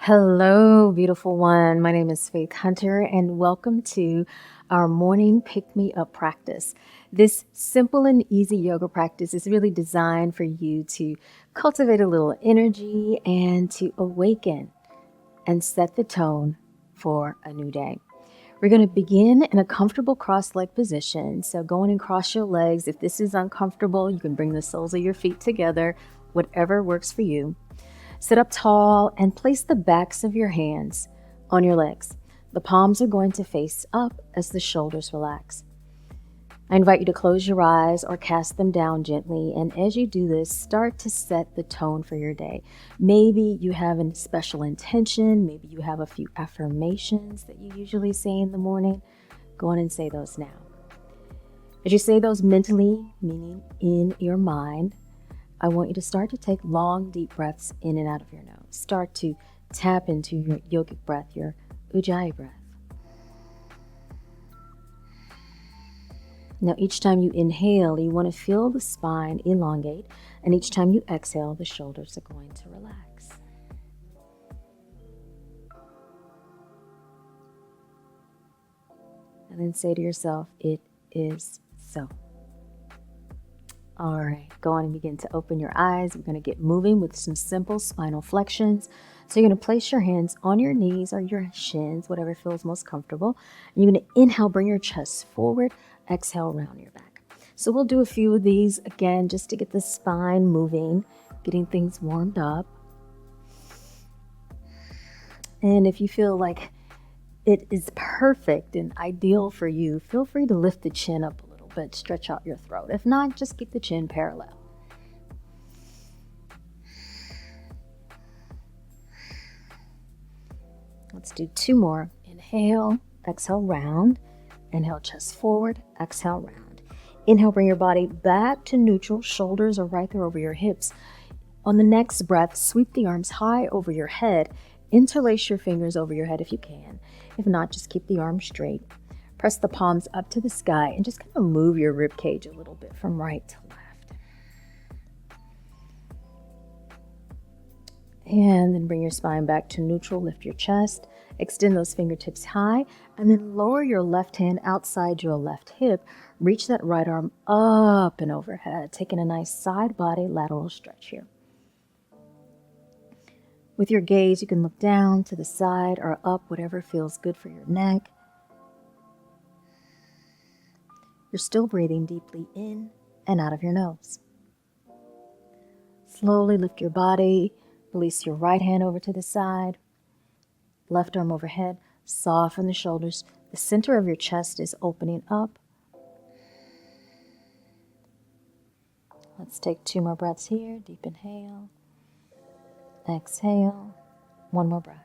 Hello, beautiful one. My name is Faith Hunter, and welcome to our morning pick-me-up practice. This simple and easy yoga practice is really designed for you to cultivate a little energy and to awaken and set the tone for a new day. We're going to begin in a comfortable cross-leg position. So go in and cross your legs. If this is uncomfortable, you can bring the soles of your feet together, whatever works for you. Sit up tall and place the backs of your hands on your legs. The palms are going to face up as the shoulders relax. I invite you to close your eyes or cast them down gently, and as you do this, start to set the tone for your day. Maybe you have a special intention, maybe you have a few affirmations that you usually say in the morning. Go on and say those now. As you say those mentally, meaning in your mind, I want you to start to take long, deep breaths in and out of your nose. Start to tap into your yogic breath, your Ujjayi breath. Now, each time you inhale, you want to feel the spine elongate, and each time you exhale, the shoulders are going to relax. And then say to yourself, it is so. All right, go on and begin to open your eyes. We're going to get moving with some simple spinal flexions. So you're going to place your hands on your knees or your shins, whatever feels most comfortable. And you're going to inhale, bring your chest forward, exhale, round your back. So we'll do a few of these again just to get the spine moving, getting things warmed up. And if you feel like it is perfect and ideal for you, feel free to lift the chin up a little bit, stretch out your throat. If not, just keep the chin parallel. Let's do two more. Inhale, exhale, round. Inhale, chest forward, exhale, round. Inhale, bring your body back to neutral. Shoulders are right there over your hips. On the next breath, sweep the arms high over your head. Interlace your fingers over your head if you can. If not, just keep the arms straight. Press the palms up to the sky and just kind of move your rib cage a little bit from right to left. And then bring your spine back to neutral. Lift your chest. Extend those fingertips high. And then lower your left hand outside your left hip. Reach that right arm up and overhead. Taking a nice side body lateral stretch here. With your gaze, you can look down to the side or up, whatever feels good for your neck. You're still breathing deeply in and out of your nose. Slowly lift your body, release your right hand over to the side, left arm overhead, soften the shoulders. The center of your chest is opening up. Let's take two more breaths here. Deep inhale, exhale, one more breath.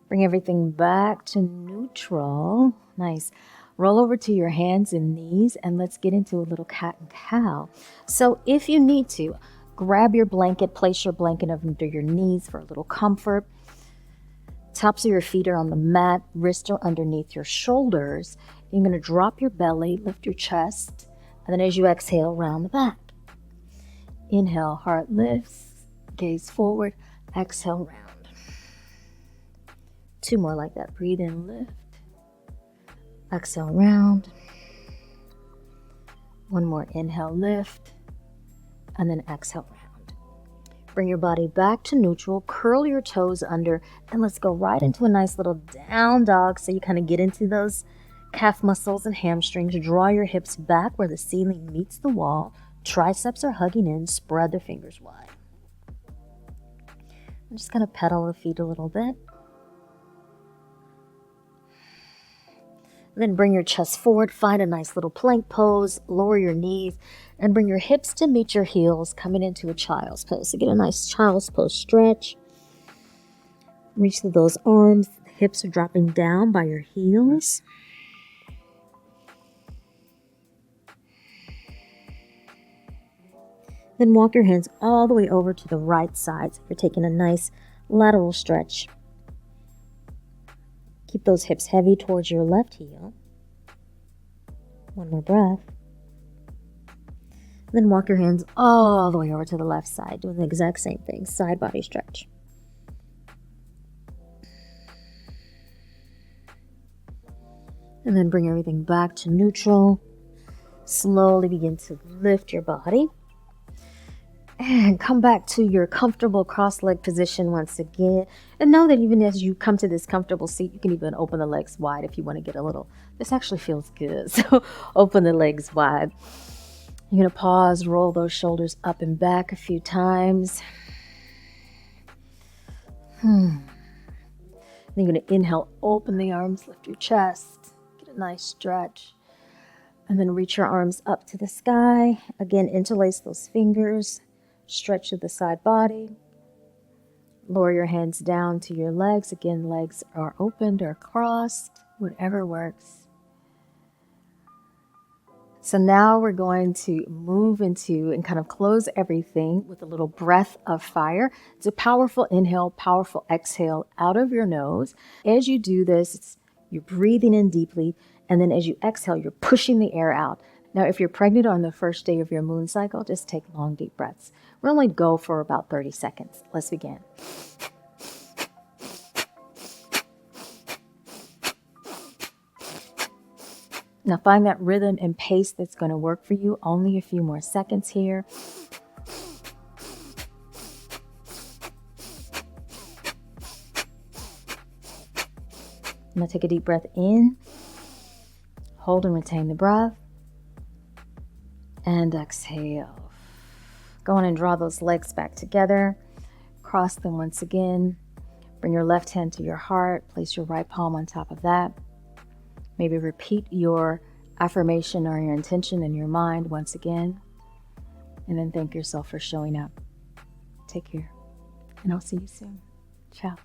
Bring everything back to neutral. Nice. Roll over to your hands and knees, and let's get into a little cat and cow. So if you need to, grab your blanket, place your blanket under your knees for a little comfort. Tops of your feet are on the mat, wrists are underneath your shoulders. You're going to drop your belly, lift your chest, and then as you exhale, round the back. Inhale, heart lifts, gaze forward, exhale, round. Two more like that. Breathe in, lift. Exhale, round. One more. Inhale, lift. And then exhale, round. Bring your body back to neutral. Curl your toes under. And let's go right into a nice little down dog. So you kind of get into those calf muscles and hamstrings. Draw your hips back where the ceiling meets the wall. Triceps are hugging in. Spread the fingers wide. I'm just going to pedal the feet a little bit. Then bring your chest forward, find a nice little plank pose, lower your knees, and bring your hips to meet your heels, coming into a child's pose. So get a nice child's pose stretch. Reach through those arms, the hips are dropping down by your heels. Then walk your hands all the way over to the right side. So you're taking a nice lateral stretch. Keep those hips heavy towards your left heel. One more breath. Then walk your hands all the way over to the left side, doing the exact same thing, side body stretch. And then bring everything back to neutral. Slowly begin to lift your body. And come back to your comfortable cross-leg position once again. And know that even as you come to this comfortable seat, you can even open the legs wide if you want to get a little, this actually feels good. So open the legs wide. You're going to pause, roll those shoulders up and back a few times. Then you're going to inhale, open the arms, lift your chest, get a nice stretch. And then reach your arms up to the sky. Again, interlace those fingers. Stretch to the side body. Lower your hands down to your legs. Again, legs are opened or crossed, whatever works. So now we're going to move into and kind of close everything with a little breath of fire. It's a powerful inhale, powerful exhale out of your nose. As you do this, you're breathing in deeply. And then as you exhale, you're pushing the air out. Now, if you're pregnant on the first day of your moon cycle, just take long, deep breaths. We'll only go for about 30 seconds. Let's begin. Now, find that rhythm and pace that's going to work for you. Only a few more seconds here. Now, take a deep breath in. Hold and retain the breath. And exhale. Go on and draw those legs back together. Cross them once again. Bring your left hand to your heart. Place your right palm on top of that. Maybe repeat your affirmation or your intention in your mind once again. And then thank yourself for showing up. Take care. And I'll see you soon. Ciao.